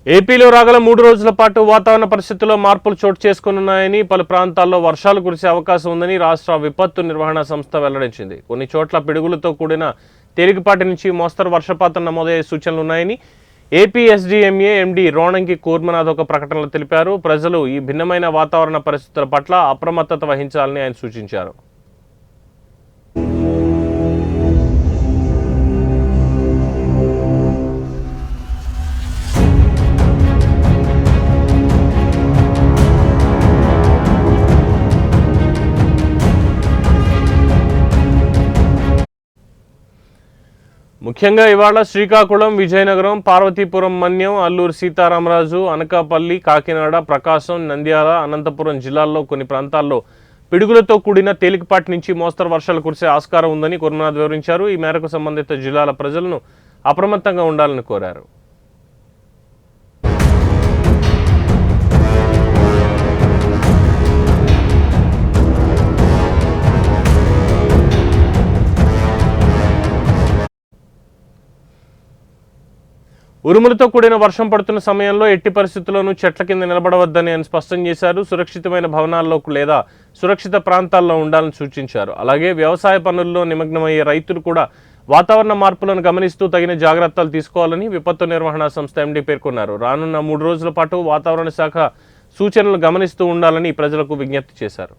ఏపీలో రాగల 3 రోజుల పాటు వాతావరణ పరిస్థితుల్లో మార్పులు చోటు చేసుకున్నాయని, పలు ప్రాంతాల్లో వర్షాలు కురిసే అవకాశం ఉందని రాష్ట్ర విపత్తు నిర్వహణ సంస్థ వెల్లడించింది. కొన్ని చోట్ల పిడుగులతో కూడిన తేలికపాటి నుంచి మోస్తరు వర్షపాతం నమోదయ్యే సూచనలున్నాయని ఏపీ ఎస్డీఎంఏ ఎండీ రోణంకి కూర్మనాథ్ ఒక ప్రకటనలో తెలిపారు. ప్రజలు ఈ భిన్నమైన వాతావరణ పరిస్థితుల పట్ల అప్రమత్తత వహించాలని ఆయన సూచించారు. ముఖ్యంగా ఇవాళ శ్రీకాకుళం, విజయనగరం, పార్వతీపురం మన్యం, అల్లూరు సీతారామరాజు, అనకాపల్లి, కాకినాడ, ప్రకాశం, నంద్యాల, అనంతపురం జిల్లాల్లో కొన్ని ప్రాంతాల్లో పిడుగులతో కూడిన తేలికపాటి నుంచి మోస్తరు వర్షాలు కురిసే ఆస్కారం ఉందని కూర్మనాథ్ వివరించారు. ఈ మేరకు సంబంధిత జిల్లాల ప్రజలను అప్రమత్తంగా ఉండాలని కోరారు. ఉరుములతో కూడిన వర్షం పడుతున్న సమయంలో ఎట్టి పరిస్థితుల్లోనూ చెట్ల కింద నిలబడవద్దని ఆయన స్పష్టం చేశారు. సురక్షితమైన భవనాల్లో లేదా సురక్షిత ప్రాంతాల్లో ఉండాలని సూచించారు. అలాగే వ్యవసాయ పనుల్లో నిమగ్నమయ్యే రైతులు కూడా వాతావరణ మార్పులను గమనిస్తూ తగిన జాగ్రత్తలు తీసుకోవాలని విపత్తు నిర్వహణ సంస్థ ఎండీ పేర్కొన్నారు. రానున్న 3 రోజుల పాటు వాతావరణ శాఖ సూచనలు గమనిస్తూ ఉండాలని ప్రజలకు విజ్ఞప్తి చేశారు.